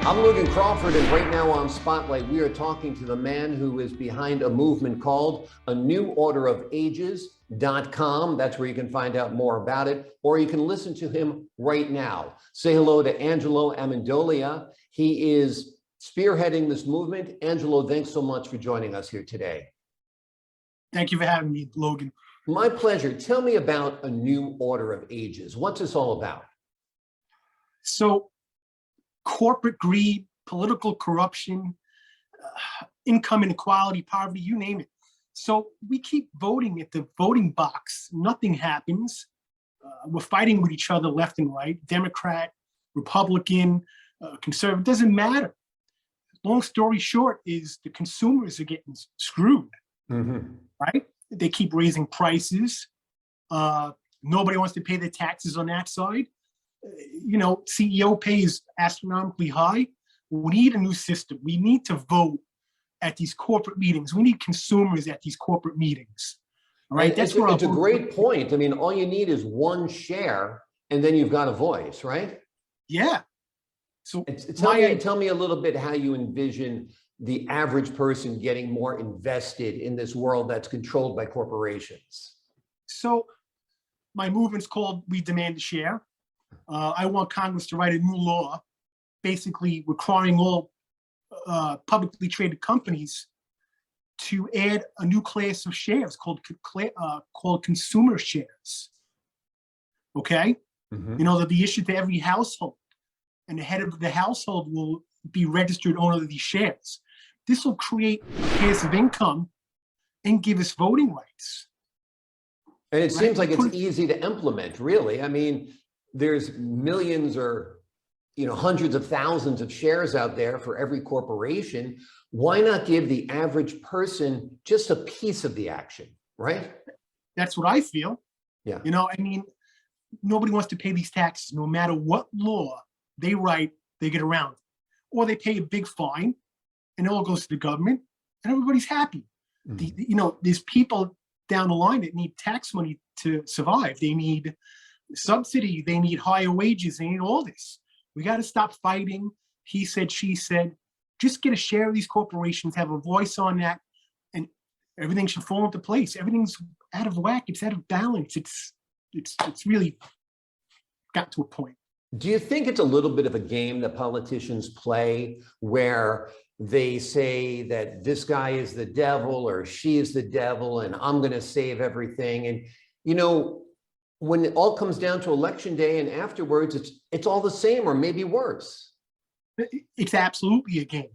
I'm Logan Crawford, and right now on Spotlight, we are talking to the man who is behind a movement called A New Order of Ages.com. That's where you can find out more about it, or you can listen to him right now. Say hello to Angelo Amendolia. He is spearheading this movement. Angelo, thanks so much for joining us here today. Thank you for having me, Logan. My pleasure. Tell me about A New Order of Ages. What's this all about? So, corporate greed, political corruption, income inequality, poverty, you name it. So we keep voting at the voting box. Nothing happens. We're fighting with each other left and right, Democrat, Republican, conservative, doesn't matter. Long story short is the consumers are getting screwed, right? They keep raising prices. Nobody wants to pay their taxes on that side. You know, CEO pay is astronomically high. We need a new system. We need to vote at these corporate meetings. We need consumers at these corporate meetings. All right, it's a great point. I mean, all you need is one share, and then you've got a voice, right? Yeah. So tell me a little bit how you envision the average person getting more invested in this world that's controlled by corporations. So my movement's called We Demand a Share. I want Congress to write a new law, basically requiring all publicly traded companies to add a new class of shares called consumer shares. Okay, you know, they'll be issued to every household, and the head of the household will be registered owner of these shares. This will create a passive income and give us voting rights. And it seems like it's easy to implement, really. I mean, there's millions or, you know, hundreds of thousands of shares out there for every corporation. Why not give the average person just a piece of the action, right? That's what I feel. Yeah. You know, I mean, nobody wants to pay these taxes. No matter what law they write, they get around it. Or they pay a big fine and it all goes to the government and everybody's happy. You know, there's people down the line that need tax money to survive. They need subsidy, they need higher wages, they need all this. We got to stop fighting. He said, she said. Just get a share of these corporations, have a voice on that, and everything should fall into place. Everything's out of whack. It's out of balance. It's really got to a point. Do you think it's a little bit of a game that politicians play where they say that this guy is the devil or she is the devil and I'm going to save everything? And, you know, when it all comes down to election day and afterwards, it's all the same or maybe worse. It's absolutely a game.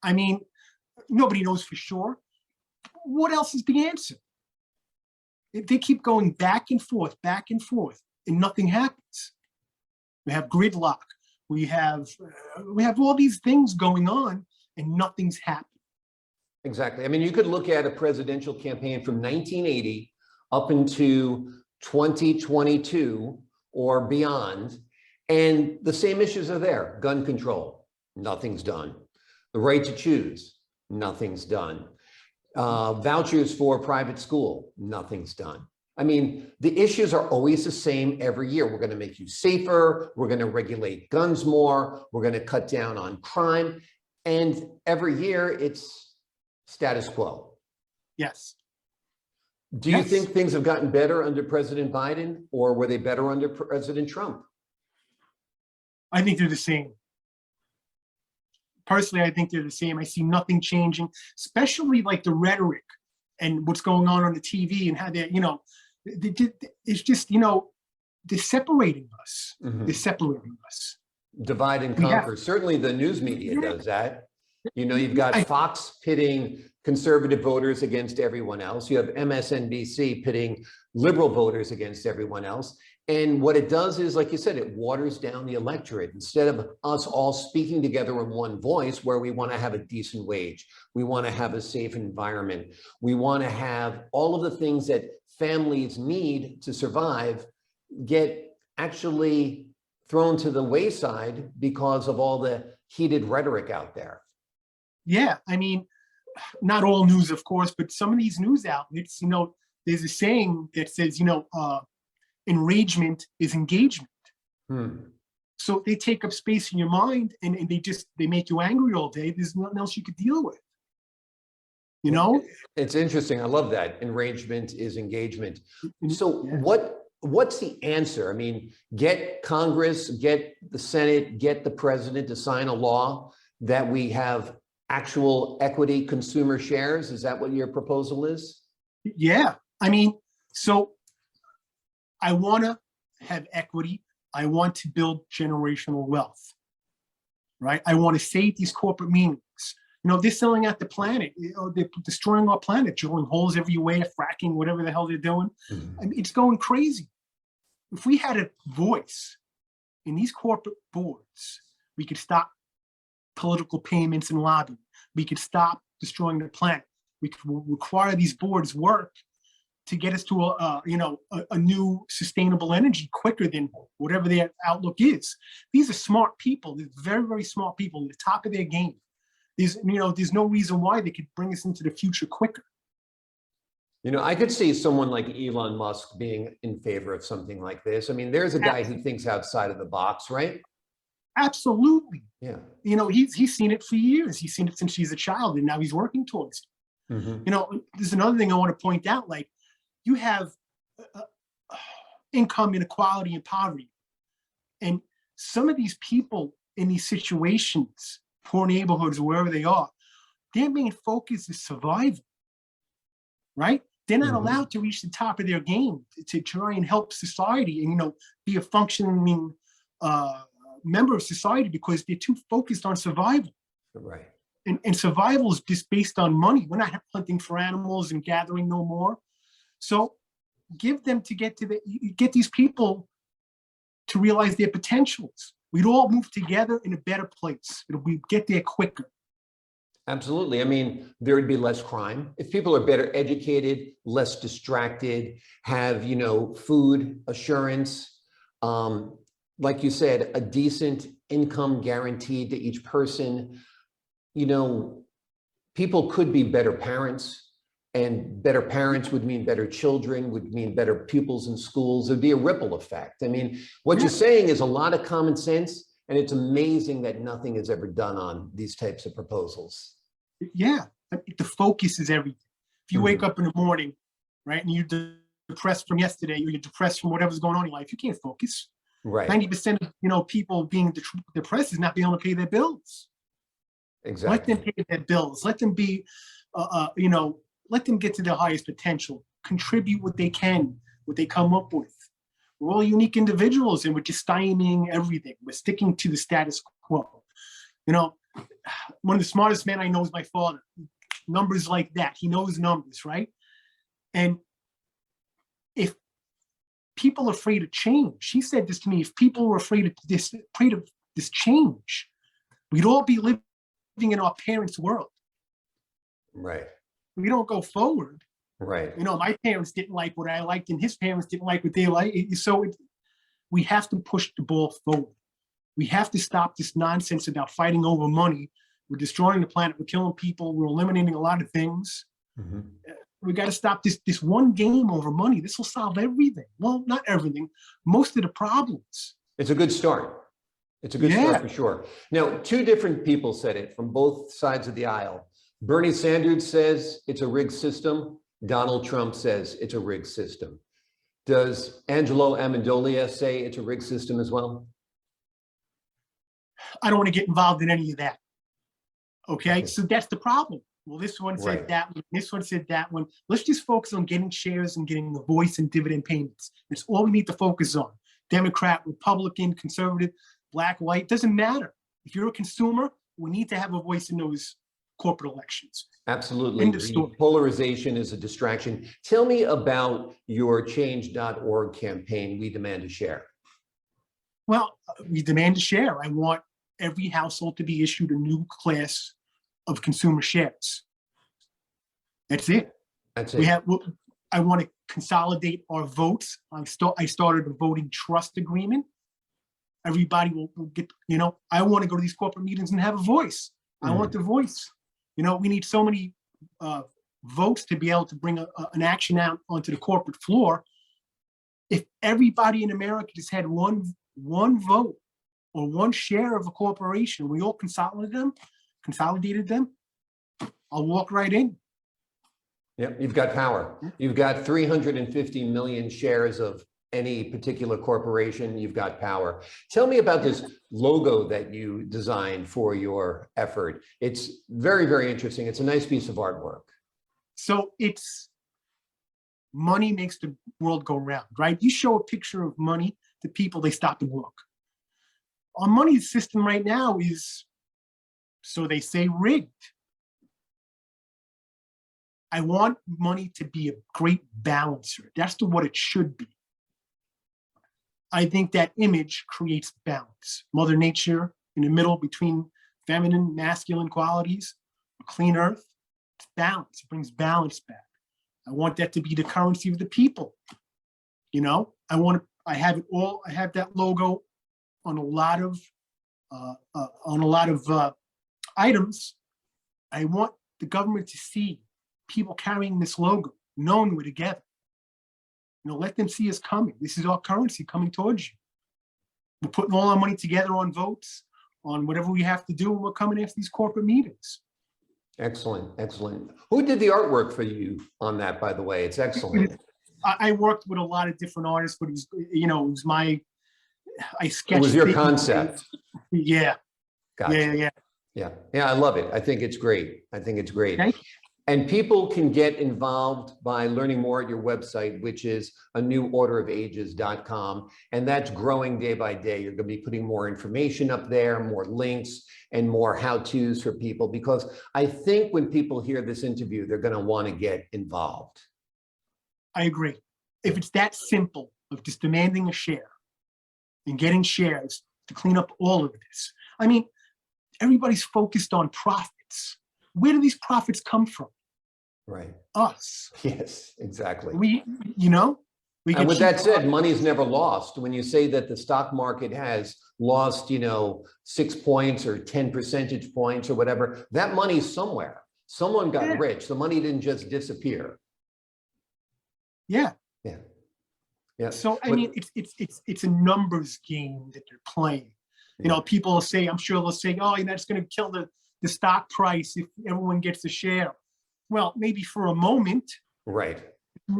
I mean, nobody knows for sure. What else is the answer? If they keep going back and forth, and nothing happens. We have gridlock. We have all these things going on and nothing's happening. Exactly. I mean, you could look at a presidential campaign from 1980 up into 2022 or beyond, and the same issues are there. Gun control, nothing's done. The right to choose, nothing's done. Vouchers for private school, nothing's done. I mean, the issues are always the same every year. We're going to make you safer. We're going to regulate guns more. We're going to cut down on crime. And every year it's status quo. Yes. Do you think things have gotten better under President Biden, or were they better under President Trump? I think they're the same. Personally, I think they're the same. I see nothing changing, especially like the rhetoric and what's going on the TV and how they're, you know, it's just, you know, they're separating us. They're separating us. Divide and conquer. Certainly the news media does that. You know, you've got Fox pitting conservative voters against everyone else. You have MSNBC pitting liberal voters against everyone else. And what it does is, like you said, it waters down the electorate. Instead of us all speaking together in one voice, where we want to have a decent wage, we want to have a safe environment, we want to have all of the things that families need to survive, get actually thrown to the wayside because of all the heated rhetoric out there. Yeah, I mean, not all news, of course, but some of these news outlets, you know, there's a saying that says, you know, enragement is engagement. So they take up space in your mind, and they make you angry all day. There's nothing else you could deal with. You know? It's interesting. I love that. Enragement is engagement. So Yeah. what's the answer? I mean, get Congress, get the Senate, get the president to sign a law that we have actual equity consumer shares. Is that what your proposal is? Yeah. I mean, so I want to have equity. I want to build generational wealth, right? I want to save these corporate meetings. You know, they're selling out the planet. You know, they're destroying our planet, drilling holes everywhere, fracking, whatever the hell they're doing. I mean, it's going crazy. If we had a voice in these corporate boards, we could stop political payments and lobbying. We could stop destroying the planet. We could require these boards work to get us to a new sustainable energy quicker than whatever their outlook is. These are smart people. They're very, very smart people at the top of their game. There's no reason why they could bring us into the future quicker. You know, I could see someone like Elon Musk being in favor of something like this. I mean, there's a guy who thinks outside of the box, right? Absolutely. Yeah. You know, he's seen it for years. He's seen it since he's a child, and now he's working towards it. You know, there's another thing I want to point out. Like, you have income inequality and poverty, and some of these people in these situations, poor neighborhoods, wherever they are, their main focus is survival, right? They're not allowed to reach the top of their game to try and help society and, you know, be a functioning member of society, because they're too focused on survival. Right. And survival is just based on money. We're not hunting for animals and gathering no more. So give them to get these people to realize their potentials. We'd all move together in a better place. We'd get there quicker. Absolutely. I mean, there would be less crime if people are better educated, less distracted, have, you know, food assurance, like you said, a decent income guaranteed to each person. You know, people could be better parents, and better parents would mean better children, would mean better pupils in schools. It'd be a ripple effect. I mean, what you're saying is a lot of common sense, and it's amazing that nothing is ever done on these types of proposals. Yeah, the focus is everything. If you wake up in the morning, right, and you're depressed from yesterday, or you're depressed from whatever's going on in your life, you can't focus. Right. 90% of, you know, people being depressed is not being able to pay their bills. Exactly. Let them pay their bills. Let them be, you know, let them get to their highest potential. Contribute what they can, what they come up with. We're all unique individuals, and we're just stymieing everything. We're sticking to the status quo. You know, one of the smartest men I know is my father. Numbers like that. He knows numbers, right? And if people are afraid of change, he said this to me, if people were afraid of this change, we'd all be living in our parents' world. Right. We don't go forward. Right. You know, my parents didn't like what I liked, and his parents didn't like what they liked. So we have to push the ball forward. We have to stop this nonsense about fighting over money. We're destroying the planet. We're killing people. We're eliminating a lot of things. We got to stop this one game over money. This will solve everything. Well, not everything. Most of the problems. It's a good start. It's a good start for sure. Now, two different people said it from both sides of the aisle. Bernie Sanders says it's a rigged system. Donald Trump says it's a rigged system. Does Angelo Amendolia say it's a rigged system as well? I don't want to get involved in any of that. Okay, so that's the problem. Well, this one said that one, this one said that one. Let's just focus on getting shares and getting the voice and dividend payments. That's all we need to focus on. Democrat, Republican, conservative, black, white, doesn't matter. If you're a consumer, we need to have a voice in those corporate elections. Absolutely. The polarization is a distraction. Tell me about your change.org campaign, We Demand a Share. Well, we demand a share. I want every household to be issued a new class of consumer shares. That's it. That's it. I want to consolidate our votes. I started a voting trust agreement. Everybody will get, you know, I want to go to these corporate meetings and have a voice. I want the voice. You know, we need so many votes to be able to bring an action out onto the corporate floor. If everybody in America just had one vote or one share of a corporation, we all consolidated them, I'll walk right in. Yep, you've got power. You've got 350 million shares of any particular corporation. You've got power. Tell me about this logo that you designed for your effort. It's very, very interesting. It's a nice piece of artwork. So it's money makes the world go round, right? You show a picture of money to people, they stop and look. Our money system right now is, so they say, rigged. I want money to be a great balancer. That's what it should be. I think that image creates balance. Mother Nature in the middle between feminine, masculine qualities, a clean earth, it's balance. It brings balance back. I want that to be the currency of the people. You know, I have it all. I have that logo on a lot of items. I want the government to see people carrying this logo, knowing we're together. You know, let them see us coming. This is our currency coming towards you. We're putting all our money together on votes, on whatever we have to do, and we're coming after these corporate meetings. Excellent, excellent. Who did the artwork for you on that, by the way? It's excellent. I worked with a lot of different artists, but it was, you know, it was I sketched. It was your concept. Yeah. Gotcha. Yeah, I love it. I think it's great. I think it's great. And people can get involved by learning more at your website, which is aneworderofages.com. And that's growing day by day. You're going to be putting more information up there, more links, and more how-tos for people, because I think when people hear this interview, they're going to want to get involved. I agree. If it's that simple of just demanding a share and getting shares to clean up all of this. I mean, everybody's focused on profits. Where do these profits come from? Right. Us. Yes, exactly. And with that said, money's never lost. When you say that the stock market has lost, 6 points or 10 percentage points or whatever, that money's somewhere. Someone got rich. The money didn't just disappear. Yeah. So I mean, it's a numbers game that they're playing. You know, people will say, I'm sure they'll say, oh, that's going to kill the stock price if everyone gets a share. Well, maybe for a moment. Right.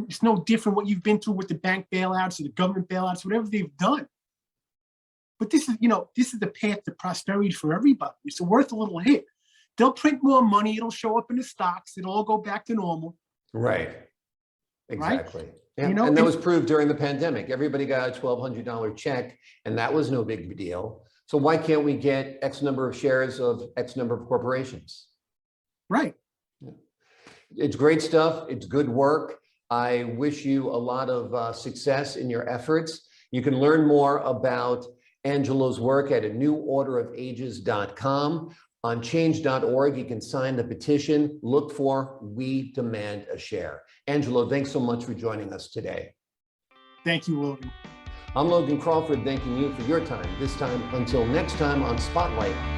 It's no different what you've been through with the bank bailouts or the government bailouts, whatever they've done. But this is the path to prosperity for everybody. It's worth a little hit. They'll print more money. It'll show up in the stocks. It'll all go back to normal. Right. Exactly. Right? Yeah. And that was proved during the pandemic. Everybody got a $1,200 check, and that was no big deal. So why can't we get X number of shares of X number of corporations? Right. Yeah. It's great stuff. It's good work. I wish you a lot of success in your efforts. You can learn more about Angelo's work at aneworderofages.com. On change.org, you can sign the petition. Look for "We Demand a Share." Angelo, thanks so much for joining us today. Thank you, Logan. I'm Logan Crawford, thanking you for your time. This time, until next time on Spotlight.